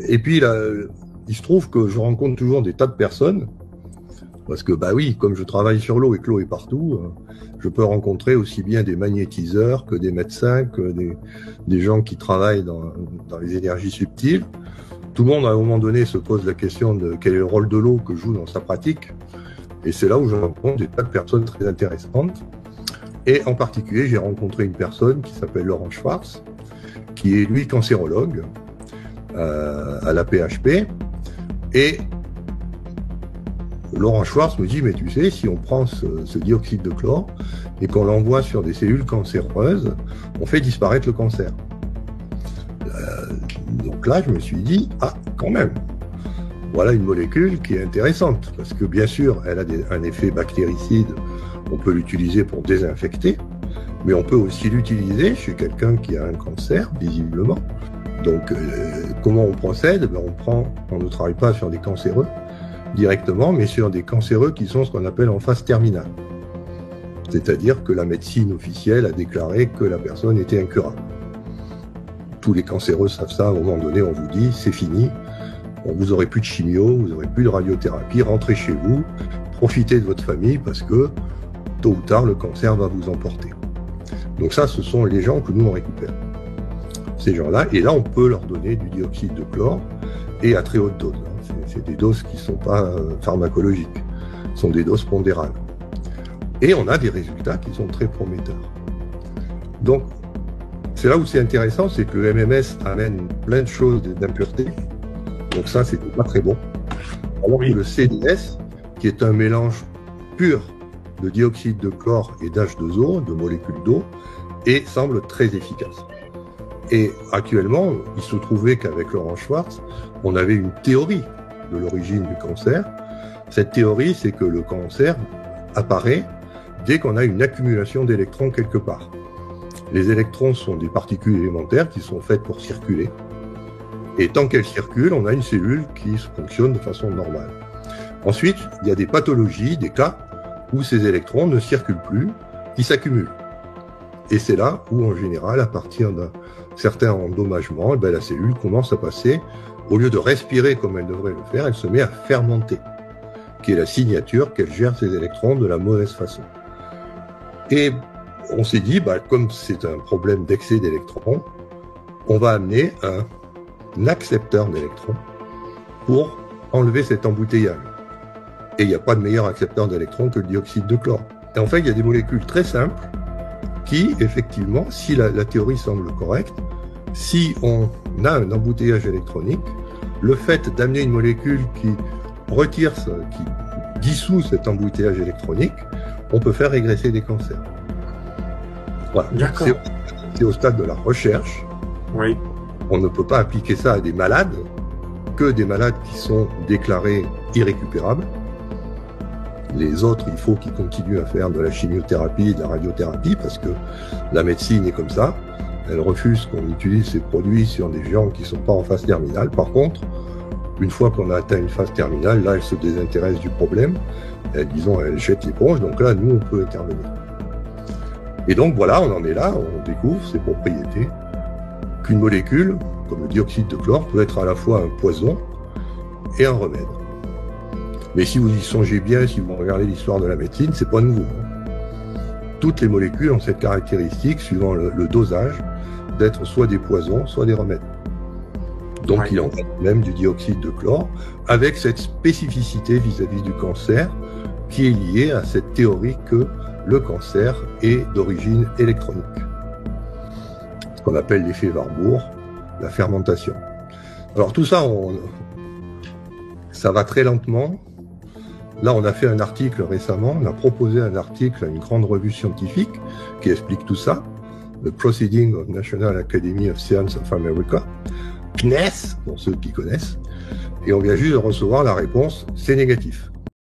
Et puis, là, il se trouve que je rencontre toujours des tas de personnes, parce que, bah oui, comme je travaille sur l'eau et que l'eau est partout, je peux rencontrer aussi bien des magnétiseurs que des médecins, que des gens qui travaillent dans les énergies subtiles. Tout le monde, à un moment donné, se pose la question de quel est le rôle de l'eau que joue dans sa pratique. Et c'est là où je rencontre des tas de personnes très intéressantes. Et en particulier, j'ai rencontré une personne qui s'appelle Laurent Schwartz, qui est, lui, cancérologue à la PHP. Et Laurent Schwartz me dit, mais tu sais, si on prend ce dioxyde de chlore et qu'on l'envoie sur des cellules cancéreuses, on fait disparaître le cancer. Donc là, je me suis dit, ah, quand même, voilà une molécule qui est intéressante, parce que bien sûr, elle a un effet bactéricide, on peut l'utiliser pour désinfecter, mais on peut aussi l'utiliser chez quelqu'un qui a un cancer, visiblement. Donc, comment on procède? On ne travaille pas sur des cancéreux directement, mais sur des cancéreux qui sont ce qu'on appelle en phase terminale. C'est-à-dire que la médecine officielle a déclaré que la personne était incurable. Tous les cancéreux savent ça, à un moment donné, on vous dit, c'est fini, vous n'aurez plus de chimio, vous n'aurez plus de radiothérapie, rentrez chez vous, profitez de votre famille, parce que tôt ou tard, le cancer va vous emporter. Donc ça, ce sont les gens que nous, on récupère. Ces gens-là, et là, on peut leur donner du dioxyde de chlore, et à très haute dose. C'est des doses qui ne sont pas pharmacologiques, ce sont des doses pondérales. Et on a des résultats qui sont très prometteurs. Donc, c'est là où c'est intéressant, c'est que le MMS amène plein de choses d'impuretés. Donc ça, c'était pas très bon. Alors que le CDS, qui est un mélange pur de dioxyde de chlore et d'H2O, de molécules d'eau, et semble très efficace. Et actuellement, il se trouvait qu'avec Laurent Schwartz, on avait une théorie de l'origine du cancer. Cette théorie, c'est que le cancer apparaît dès qu'on a une accumulation d'électrons quelque part. Les électrons sont des particules élémentaires qui sont faites pour circuler. Et tant qu'elles circulent, on a une cellule qui fonctionne de façon normale. Ensuite, il y a des pathologies, des cas où ces électrons ne circulent plus, ils s'accumulent. Et c'est là où, en général, à partir d'un certain endommagement, la cellule commence à passer, au lieu de respirer comme elle devrait le faire, elle se met à fermenter, qui est la signature qu'elle gère ses électrons de la mauvaise façon. Et on s'est dit, comme c'est un problème d'excès d'électrons, on va amener un accepteur d'électrons pour enlever cet embouteillage. Et il n'y a pas de meilleur accepteur d'électrons que le dioxyde de chlore. Et en fait, il y a des molécules très simples qui, effectivement, si la théorie semble correcte, si on a un embouteillage électronique, le fait d'amener une molécule qui retire, qui dissout cet embouteillage électronique, on peut faire régresser des cancers. Voilà. C'est au stade de la recherche. Oui. On ne peut pas appliquer ça à des malades, que des malades qui sont déclarés irrécupérables. Les autres, il faut qu'ils continuent à faire de la chimiothérapie et de la radiothérapie, parce que la médecine est comme ça. Elle refuse qu'on utilise ces produits sur des gens qui ne sont pas en phase terminale. Par contre, une fois qu'on a atteint une phase terminale, là, elle se désintéresse du problème. Disons, elle jette l'éponge. Donc là, nous, on peut intervenir. Et donc, voilà, on en est là. On découvre ses propriétés. Qu'une molécule, comme le dioxyde de chlore, peut être à la fois un poison et un remède. Mais si vous y songez bien, si vous regardez l'histoire de la médecine, c'est pas nouveau. Toutes les molécules ont cette caractéristique, suivant le dosage, d'être soit des poisons, soit des remèdes. Donc il en est même du dioxyde de chlore, avec cette spécificité vis-à-vis du cancer, qui est liée à cette théorie que le cancer est d'origine électronique. Ce qu'on appelle l'effet Warburg, la fermentation. Alors tout ça, ça va très lentement. Là, on a fait un article récemment, on a proposé un article à une grande revue scientifique qui explique tout ça, le Proceeding of National Academy of Science of America, CNES, pour ceux qui connaissent, et on vient juste de recevoir la réponse, c'est négatif.